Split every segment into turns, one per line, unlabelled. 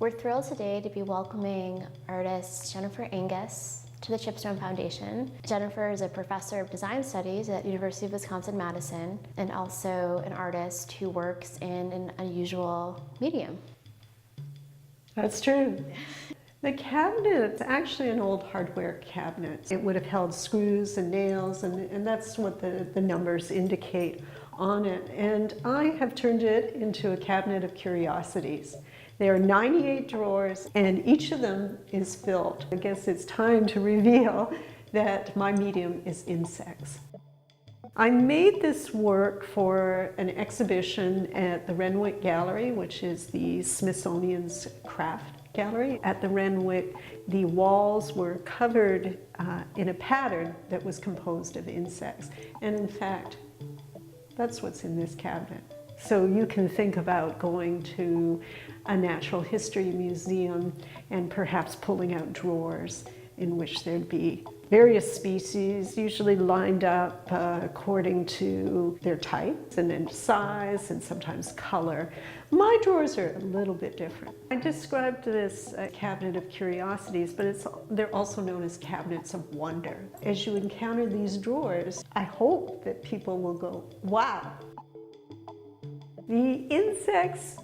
We're thrilled today to be welcoming artist Jennifer Angus to the Chipstone Foundation. Jennifer is a professor of design studies at University of Wisconsin-Madison and also an artist who works in an unusual medium.
That's true. The cabinet is actually an old hardware cabinet. It would have held screws and nails, and that's what the numbers indicate on it. And I have turned it into a cabinet of curiosities. There are 98 drawers, and each of them is filled. I guess it's time to reveal that my medium is insects. I made this work for an exhibition at the Renwick Gallery, which is the Smithsonian's craft gallery. At the Renwick, the walls were covered in a pattern that was composed of insects. And in fact, that's what's in this cabinet. So you can think about going to a natural history museum and perhaps pulling out drawers in which there'd be various species, usually lined up according to their types and then size and sometimes color. My drawers are a little bit different. I described this cabinet of curiosities, but they're also known as cabinets of wonder. As you encounter these drawers, I hope that people will go, wow. The insects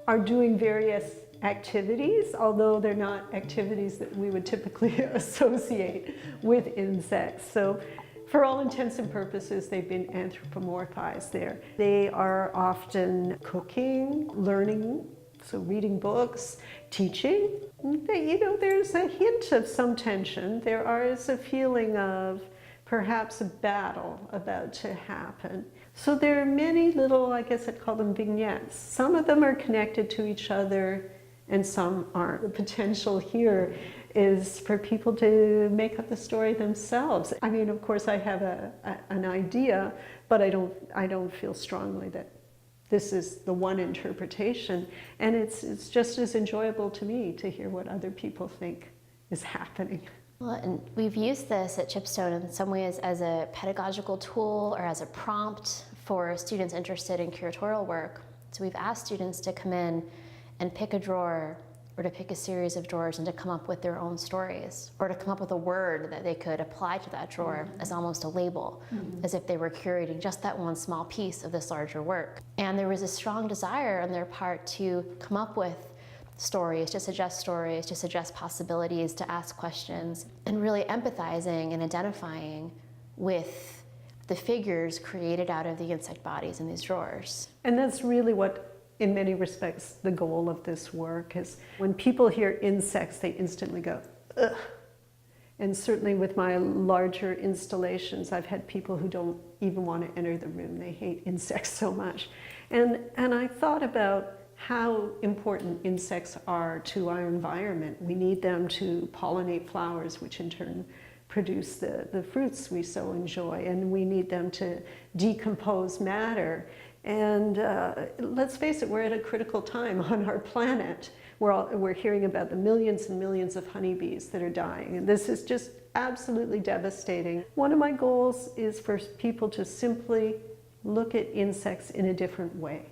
are doing various activities, although they're not activities that we would typically associate with insects. So for all intents and purposes, they've been anthropomorphized there. They are often cooking, learning, so reading books, teaching. You know, there's a hint of some tension. There is a feeling of perhaps a battle about to happen. So there are many little, I guess I'd call them vignettes. Some of them are connected to each other and some aren't. The potential here is for people to make up the story themselves. I mean, of course, I have an idea, but I don't feel strongly that this is the one interpretation. And it's just as enjoyable to me to hear what other people think is happening.
Well, and we've used this at Chipstone in some ways as a pedagogical tool or as a prompt for students interested in curatorial work. So we've asked students to come in and pick a drawer or to pick a series of drawers and to come up with their own stories or to come up with a word that they could apply to that drawer as almost a label, as if they were curating just that one small piece of this larger work. And there was a strong desire on their part to come up with stories, to suggest possibilities, to ask questions, and really empathizing and identifying with the figures created out of the insect bodies in these drawers.
And that's really what, in many respects, the goal of this work is when people hear insects, they instantly go, ugh. And certainly with my larger installations, I've had people who don't even want to enter the room. They hate insects so much. And I thought about how important insects are to our environment. We need them to pollinate flowers, which in turn produce the fruits we so enjoy, and we need them to decompose matter. And let's face it, we're at a critical time on our planet. We're hearing about the millions and millions of honeybees that are dying, and this is just absolutely devastating. One of my goals is for people to simply look at insects in a different way.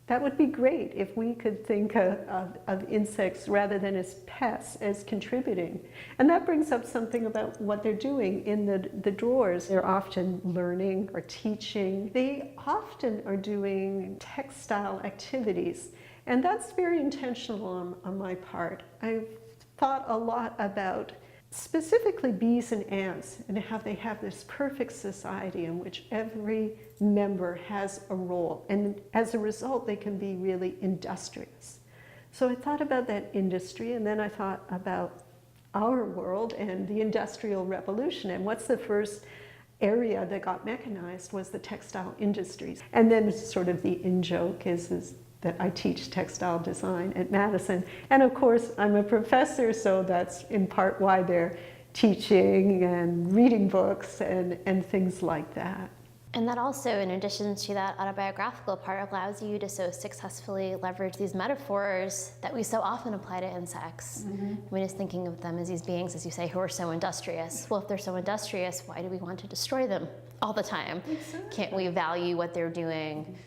That would be great if we could think of insects rather than as pests, as contributing. And that brings up something about what they're doing in the drawers. They're often learning or teaching. They often are doing textile activities. And that's very intentional on my part. I've thought a lot about specifically bees and ants and how they have this perfect society in which every member has a role, and as a result they can be really industrious. So I thought about that industry, and then I thought about our world and the Industrial Revolution, and what's the first area that got mechanized was the textile industries. And then sort of the in-joke is that I teach textile design at Madison. And of course, I'm a professor, so that's in part why they're teaching and reading books and things like that.
And that also, in addition to that autobiographical part, allows you to so successfully leverage these metaphors that we so often apply to insects. We're just thinking of them as these beings, as you say, who are so industrious. Well, if they're so industrious, why do we want to destroy them all the time? Exactly. Can't we value what they're doing?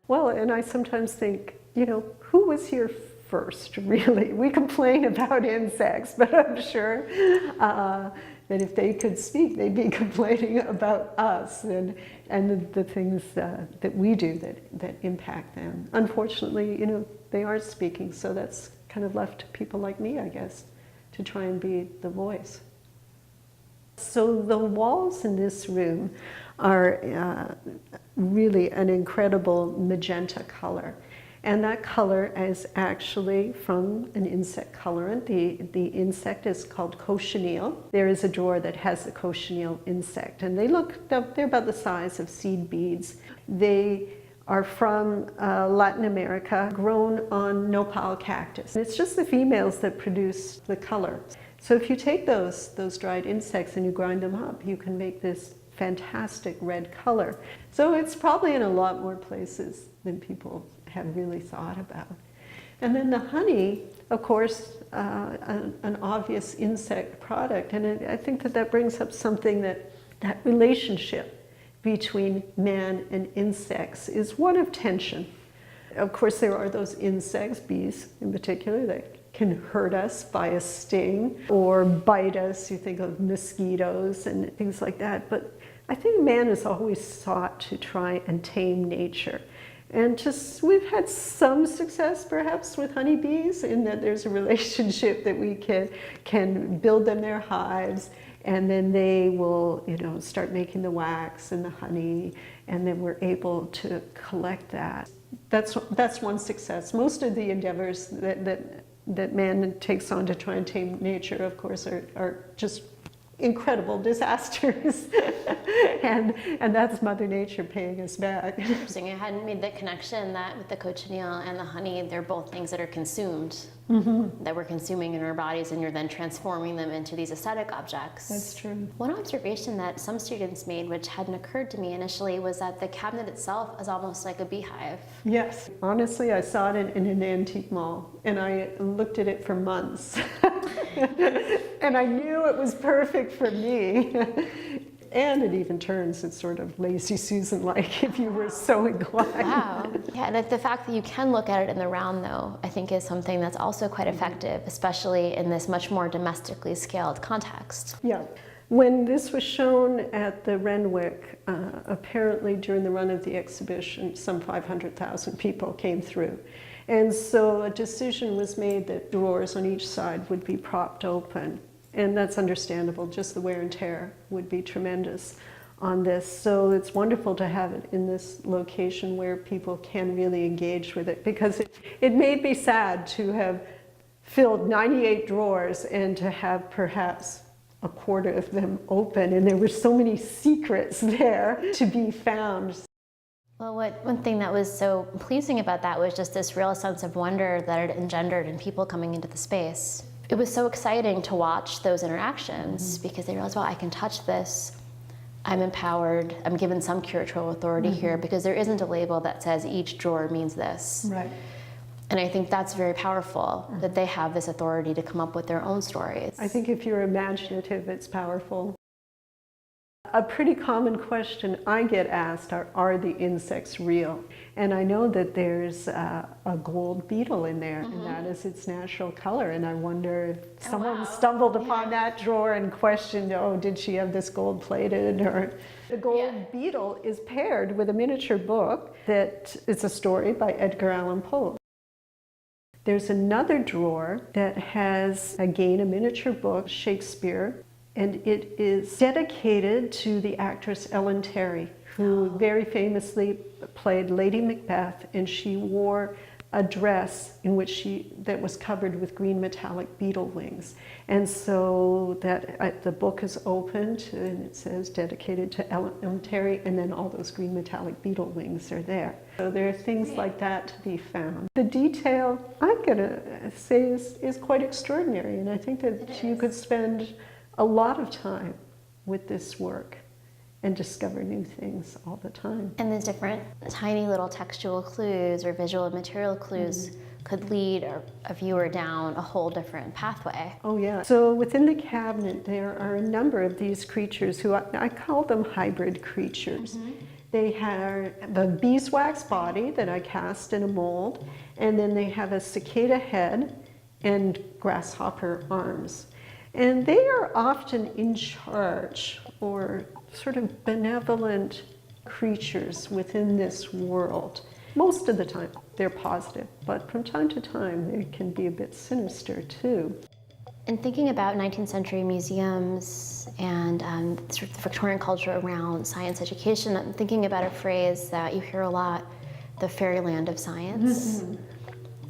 Well, and I sometimes think, you know, who was here first, really. We complain about insects, but I'm sure that if they could speak, they'd be complaining about us and the things that we do that impact them. Unfortunately, they aren't speaking, so that's kind of left to people like me, I guess, to try and be the voice. So the walls in this room are really an incredible magenta color. And that color is actually from an insect colorant. The insect is called cochineal. There is a drawer that has the cochineal insect, and they're about the size of seed beads. They are from Latin America, grown on nopal cactus. It's just the females that produce the color. So if you take those dried insects and you grind them up, you can make this fantastic red color. So it's probably in a lot more places than people have really thought about. And then the honey, of course, an obvious insect product. And I think that brings up something that relationship between man and insects is one of tension. Of course, there are those insects, bees in particular, that can hurt us by a sting or bite us. You think of mosquitoes and things like that. But I think man has always sought to try and tame nature. And we've had some success perhaps with honeybees in that there's a relationship that we can build them their hives, and then they will, start making the wax and the honey, and then we're able to collect that. That's one success. Most of the endeavors that man takes on to try and tame nature, of course, are just incredible disasters. and that's Mother Nature paying us back.
Interesting. I hadn't made the connection that with the cochineal and the honey, they're both things that are consumed, that we're consuming in our bodies, and you're then transforming them into these aesthetic objects.
That's true.
One observation that some students made, which hadn't occurred to me initially, was that the cabinet itself is almost like a beehive.
Yes. Honestly, I saw it in an antique mall, and I looked at it for months. And I knew it was perfect for me. And it even turns, it's sort of Lazy Susan-like if you were so inclined.
Wow. Yeah, and the fact that you can look at it in the round, though, I think is something that's also quite effective, especially in this much more domestically scaled context.
Yeah. When this was shown at the Renwick, apparently during the run of the exhibition, some 500,000 people came through. And so a decision was made that drawers on each side would be propped open. And that's understandable, just the wear and tear would be tremendous on this. So it's wonderful to have it in this location where people can really engage with it, because it made me sad to have filled 98 drawers and to have perhaps a quarter of them open, and there were so many secrets there to be found.
Well, one thing that was so pleasing about that was just this real sense of wonder that it engendered in people coming into the space. It was so exciting to watch those interactions because they realized, well, I can touch this, I'm empowered, I'm given some curatorial authority here, because there isn't a label that says each drawer means this.
Right.
And I think that's very powerful, that they have this authority to come up with their own stories.
I think if you're imaginative, it's powerful. A pretty common question I get asked are the insects real? And I know that there's a gold beetle in there, and that is its natural color. And I wonder if someone stumbled upon that drawer and questioned, oh, did she have this gold plated? Or the gold beetle is paired with a miniature book that is a story by Edgar Allan Poe. There's another drawer that has, again, a miniature book, Shakespeare, and it is dedicated to the actress Ellen Terry, who very famously played Lady Macbeth, and she wore a dress that was covered with green metallic beetle wings. And so the book is opened, and it says dedicated to Ellen Terry, and then all those green metallic beetle wings are there. So there are things like that to be found. The detail, I'm gonna say, is quite extraordinary, and I think that you could spend a lot of time with this work and discover new things all the time.
And these different tiny little textual clues or visual and material clues could lead a viewer down a whole different pathway.
Oh yeah. So within the cabinet there are a number of these creatures who I call them hybrid creatures. They have a beeswax body that I cast in a mold, and then they have a cicada head and grasshopper arms. And they are often in charge, or sort of benevolent creatures within this world. Most of the time they're positive, but from time to time they can be a bit sinister too.
In thinking about 19th century museums and sort of the Victorian culture around science education, I'm thinking about a phrase that you hear a lot, the fairyland of science,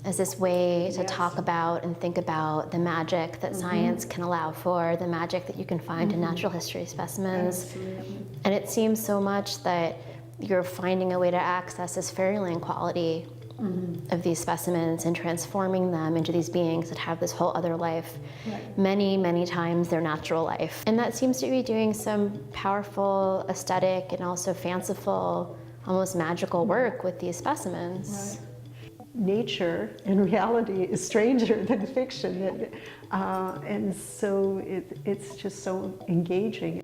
as this way to talk about and think about the magic that science can allow for, the magic that you can find in natural history specimens.
Absolutely.
And it seems so much that you're finding a way to access this fairyland quality of these specimens and transforming them into these beings that have this whole other life, many, many times their natural life. And that seems to be doing some powerful aesthetic and also fanciful, almost magical work with these specimens.
Nature and reality is stranger than fiction, and so it's just so engaging.